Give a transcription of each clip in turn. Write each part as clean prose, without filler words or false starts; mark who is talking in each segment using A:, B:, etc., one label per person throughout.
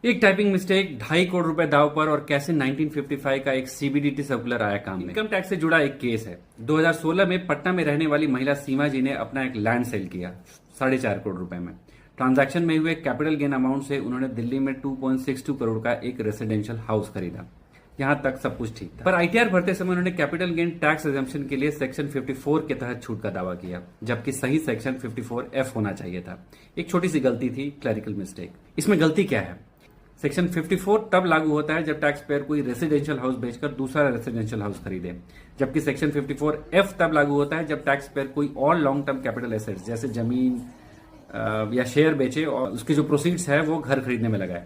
A: एक typing mistake, 2.5 crore रुपए दाव पर और कैसे 1955 का एक सीबीडीटी सर्कुलर आया काम में। इनकम टैक्स से जुड़ा एक केस है। 2016 में पटना में रहने वाली महिला सीमा जी ने अपना एक लैंड सेल किया 4.5 करोड़ रुपए में। ट्रांजैक्शन में हुए कैपिटल गेन अमाउंट से उन्होंने दिल्ली में 2.62 करोड़ का एक रेसिडेंशियल हाउस खरीदा। यहां तक सब कुछ ठीक था, पर आईटीआर भरते समय उन्होंने कैपिटल गेन टैक्स एग्जम्पशन के लिए सेक्शन 54 के तहत छूट का दावा किया, जबकि सही सेक्शन 54F होना चाहिए था। एक छोटी सी गलती थी, क्लरिकल मिस्टेक। इसमें गलती क्या है? सेक्शन 54 तब लागू होता है जब टैक्स पेयर कोई रेसिडेंशियल हाउस बेचकर दूसरा रेसिडेंशियल हाउस खरीदे, जबकि सेक्शन 54F तब लागू होता है जब टैक्स पेयर कोई और लॉन्ग टर्म कैपिटल एसेट्स जैसे जमीन या शेयर बेचे और उसके जो प्रोसीड्स है वो घर खरीदने में लगाए।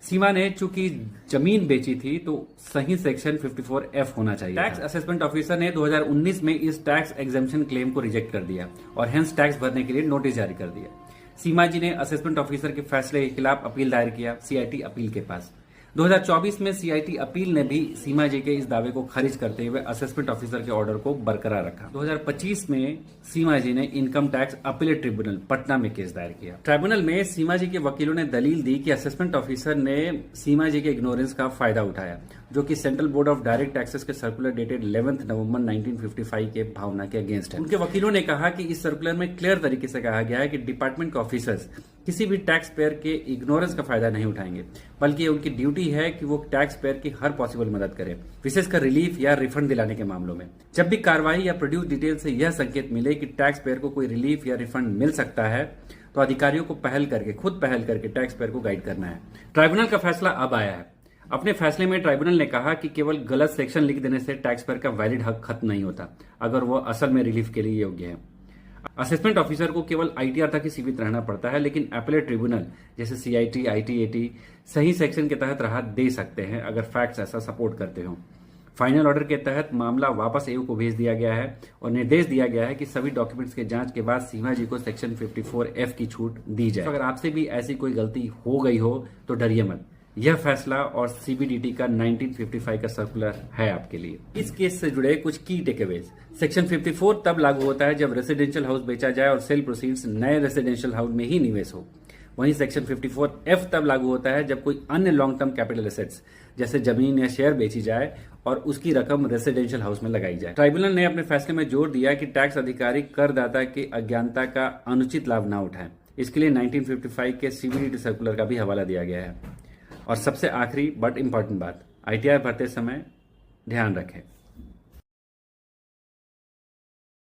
A: सीमा ने चूंकि जमीन बेची थी तो सही सेक्शन 54F होना चाहिए। टैक्स असेसमेंट ऑफिसर ने 2019 में इस टैक्स एग्जेम्पशन क्लेम को रिजेक्ट कर दिया और हेंस टैक्स भरने के लिए नोटिस जारी कर दिया। सीमा जी ने असेसमेंट ऑफिसर के फैसले के खिलाफ अपील दायर किया सीआईटी अपील के पास। 2024 में सीआईटी अपील ने भी सीमा जी के इस दावे को खारिज करते हुए असेसमेंट ऑफिसर के ऑर्डर को बरकरार रखा। 2025 में सीमा जी ने income tax appellate tribunal Patna में केस दायर किया। ट्राइब्यूनल में सीमा जी के वकीलों ने दलील दी कि असेसमेंट ऑफिसर ने सीमा जी के इग्नोरेंस का फायदा उठाया, जो कि central board of direct taxes के सर्कुलर डेटेड 11 नवंबर 1955 के भावना के अगेंस्ट है। उनके वकीलों ने कहा कि इस सर्कुलर में क्लियर तरीके से कहा गया है कि डिपार्टमेंट के ऑफिसर्स किसी भी टैक्स पेयर के इग्नोरेंस का फायदा नहीं उठाएंगे, बल्कि उनकी ड्यूटी है कि वो टैक्स पेयर की हर पॉसिबल मदद करें, विशेषकर रिलीफ या रिफंड दिलाने के मामलों में। जब भी कार्रवाई या प्रोड्यूस डिटेल से यह संकेत मिले कि टैक्स पेयर को कोई रिलीफ या रिफंड मिल सकता है, तो अधिकारियों को खुद पहल करके टैक्स पेयर को गाइड करना है। ट्राइब्यूनल का फैसला अब आया है। अपने फैसले में ट्राइब्यूनल ने कहा कि केवल गलत सेक्शन लिख देने से टैक्स पेयर का वैलिड हक खत्म नहीं होता, अगर वो असल में रिलीफ के लिए योग्य है। असेसमेंट ऑफिसर को केवल आईटीआर तक ही सीमित रहना पड़ता है, लेकिन अपीलेट ट्रिब्यूनल जैसे सीआईटी, आईटीएटी सही सेक्शन के तहत राहत दे सकते हैं अगर फैक्ट्स ऐसा सपोर्ट करते हो। फाइनल ऑर्डर के तहत मामला वापस एयू को भेज दिया गया है और निर्देश दिया गया है कि सभी डॉक्यूमेंट्स के जांच के बाद सीमा जी को सेक्शन 54F की छूट दी जाए। अगर आपसे भी ऐसी कोई गलती हो गई हो तो डरिए मत, यह फैसला और सीबीडीटी का 1955 का सर्कुलर है आपके लिए। इस केस से जुड़े कुछ की टेकअवेज। सेक्शन 54 तब लागू होता है जब रेसिडेंशियल हाउस बेचा जाए और सेल प्रोसीड्स नए रेसिडेंशियल हाउस में ही निवेश हो। वहीं सेक्शन 54F तब लागू होता है जब कोई अन्य लॉन्ग टर्म कैपिटल एसेट्स जैसे जमीन या शेयर बेची जाए और उसकी रकम रेसिडेंशियल हाउस में लगाई जाए। ट्राइब्यूनल ने अपने फैसले में जोर दिया कि टैक्स अधिकारी करदाता की अज्ञानता का अनुचित लाभ न उठाएं। इसके लिए 1955 के सीबीडीटी सर्कुलर का भी हवाला दिया गया है। और सबसे आखिरी बट इंपॉर्टेंट बात, आईटीआर भरते समय ध्यान रखें।